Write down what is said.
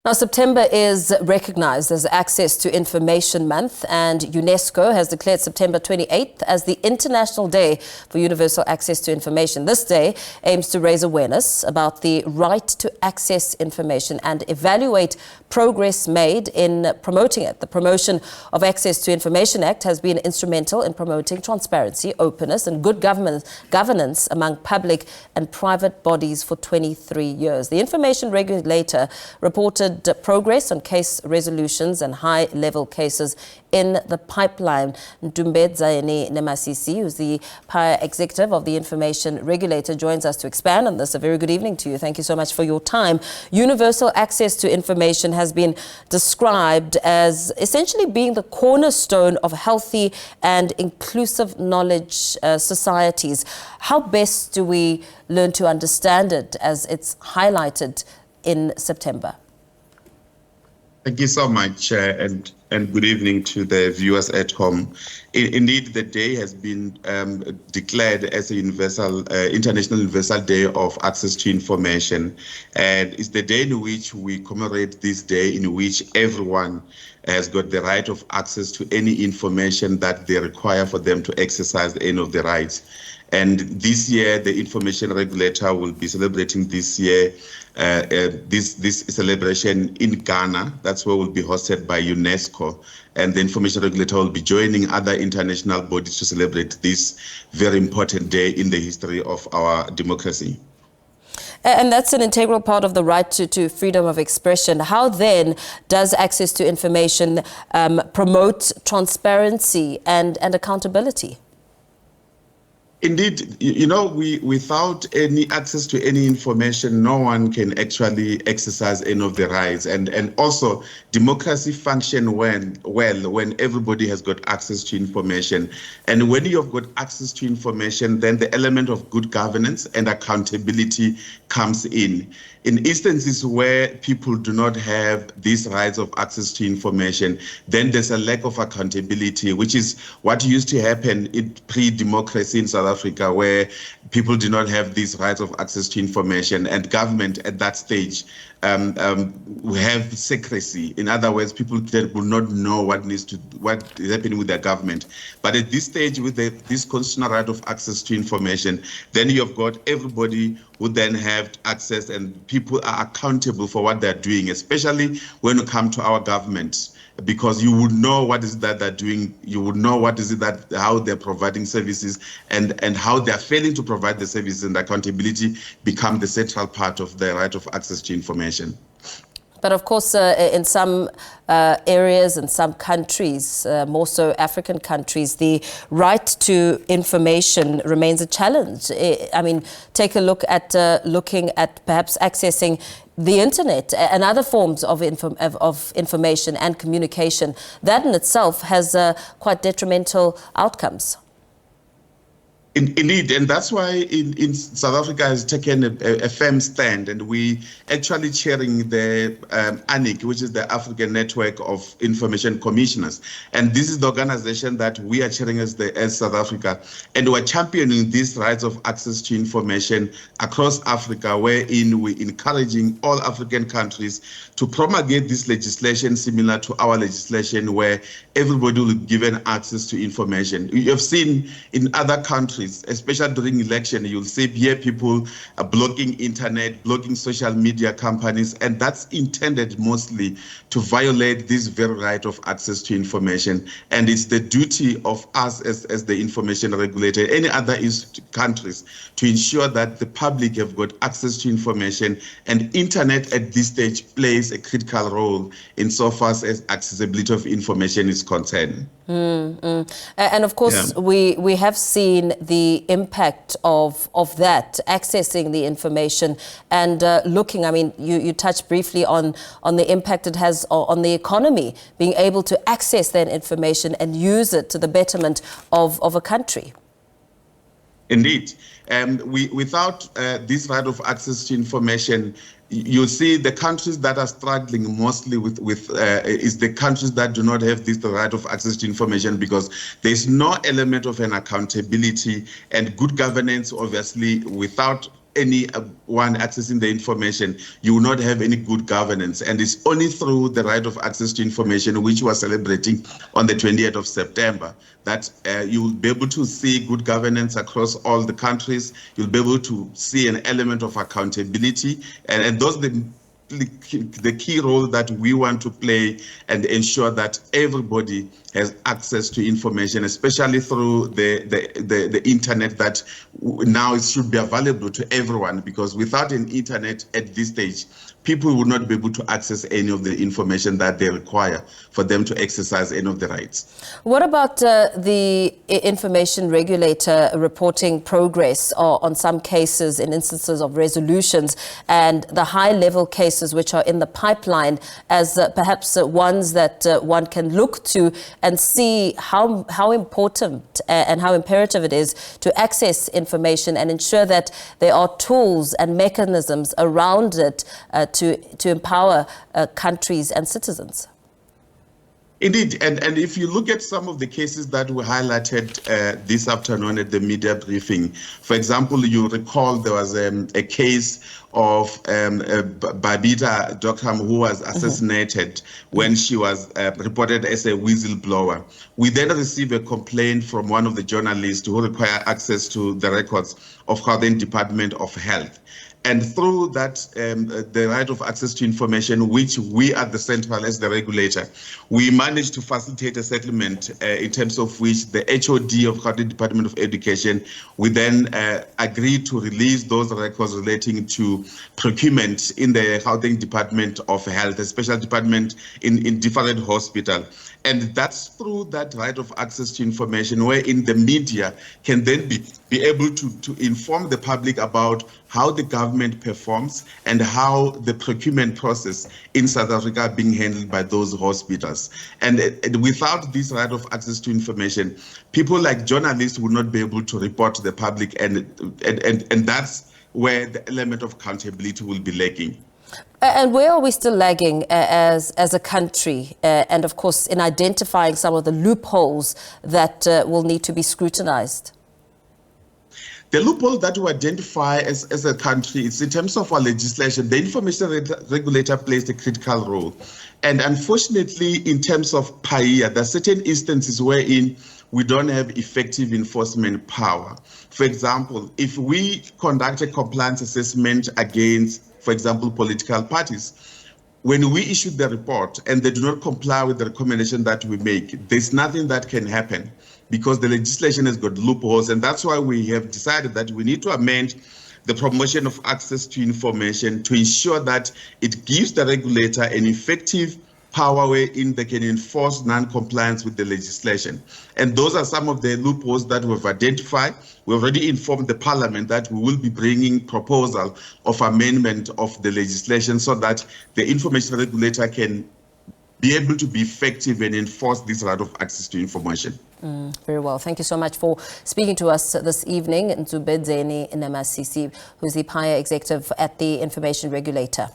Now, September is recognized as Access to Information Month, and UNESCO has declared September 28th as the International Day for Universal Access to Information. This day aims to raise awareness about the right to access information and evaluate progress made in promoting it. The Promotion of Access to Information Act has been instrumental in promoting transparency, openness and good governance among public and private bodies for 23 years. The Information Regulator reported progress on case resolutions and high-level cases in the pipeline. Ntsumbedzeni Nemasisi, who's the executive of the Information Regulator, joins us to expand on this. A very good evening to you. Thank you so much for your time. Universal access to information has been described as essentially being the cornerstone of healthy and inclusive knowledge societies. How best do we learn to understand it as it's highlighted in September? Thank you so much, and good evening to the viewers at home. Indeed, the day has been declared as a International Universal Day of Access to Information, and it's the day in which we commemorate this day in which everyone has got the right of access to any information that they require for them to exercise any of the rights. And this year, the Information Regulator will be celebrating this year this celebration in Ghana. That's where will be hosted by UNESCO. And the Information Regulator will be joining other international bodies to celebrate this very important day in the history of our democracy. And that's an integral part of the right to freedom of expression. How then does access to information promote transparency and accountability? Indeed, you know, without any access to any information, no one can actually exercise any of the rights. And also, democracy functions well when everybody has got access to information. And when you have got access to information, then the element of good governance and accountability comes in. In instances where people do not have these rights of access to information, then there's a lack of accountability, which is what used to happen in pre-democracy in South Africa, where people do not have these rights of access to information, and government at that stage we have secrecy. In other words, people that will not know what is happening with their government. But at this stage, with this constitutional right of access to information, then you have got everybody who then have access, and people are accountable for what they're doing, especially when you come to our government, because you would know what is that they're doing, you would know what is it that how they're providing services and how they're failing to provide the services, and accountability become the central part of the right of access to information. But of course, in some areas and some countries, more so African countries, the right to information remains a challenge. I mean, take a look at looking at perhaps accessing the internet and other forms of information and communication. That in itself has quite detrimental outcomes. Indeed, and that's why in South Africa has taken a firm stand, and we actually chairing the ANIC, which is the African Network of Information Commissioners. And this is the organization that we are chairing as South Africa. And we're championing these rights of access to information across Africa, wherein we're encouraging all African countries to promulgate this legislation similar to our legislation, where everybody will be given access to information. You have seen in other countries, especially during election, you'll see here people are blocking internet, blocking social media companies, and that's intended mostly to violate this very right of access to information. And it's the duty of us as the information regulator, any other countries, to ensure that the public have got access to information, and internet at this stage plays a critical role insofar as accessibility of information is concerned. And of course, we have seen the impact of that, accessing the information and looking, I mean, you touched briefly on the impact it has on the economy, being able to access that information and use it to the betterment of a country. Indeed. Without this right of access to information, you see the countries that are struggling mostly is the countries that do not have this right of access to information, because there's no element of an accountability and good governance, obviously, without anyone accessing the information, you will not have any good governance. And it's only through the right of access to information, which we are celebrating on the 28th of September, that you will be able to see good governance across all the countries. You'll be able to see an element of accountability. And those are the key role that we want to play and ensure that everybody has access to information, especially through the internet, that now it should be available to everyone, because without an internet at this stage, people will not be able to access any of the information that they require for them to exercise any of the rights. What about the information regulator reporting progress on some cases in instances of resolutions, and the high-level cases which are in the pipeline as perhaps ones that one can look to and see how important and how imperative it is to access information and ensure that there are tools and mechanisms around it to empower countries and citizens? Indeed, and if you look at some of the cases that were highlighted this afternoon at the media briefing, for example, you recall there was a case of Babita Dockham, who was assassinated when she was reported as a whistleblower. We then received a complaint from one of the journalists who required access to the records of Gauteng Department of Health. And through that, the right of access to information, which we at the Central as the regulator, we managed to facilitate a settlement in terms of which the HOD of Gauteng Department of Education, we then agreed to release those records relating to procurement in the Gauteng Department of Health, a special department in different hospitals. And that's through that right of access to information, wherein the media can then be able to inform the public about how the government performs and how the procurement process in South Africa are being handled by those hospitals. And without this right of access to information, people like journalists will not be able to report to the public, and that's where the element of accountability will be lacking. And where are we still lagging as a country, and of course in identifying some of the loopholes that will need to be scrutinized? The loophole that we identify as a country is in terms of our legislation. The information regulator plays a critical role. And unfortunately, in terms of PAIA, there are certain instances wherein we don't have effective enforcement power. For example, if we conduct a compliance assessment against, for example, political parties, when we issue the report and they do not comply with the recommendation that we make, there's nothing that can happen because the legislation has got loopholes. And that's why we have decided that we need to amend the promotion of access to information to ensure that it gives the regulator an effective power wherein they can enforce non-compliance with the legislation. And those are some of the loopholes that we've identified. We already informed the Parliament that we will be bringing proposal of amendment of the legislation so that the information regulator can be able to be effective and enforce this right of access to information. Very well. Thank you so much for speaking to us this evening. Ntsumbedzeni Nemasisi, who's the PAIA executive at the Information Regulator.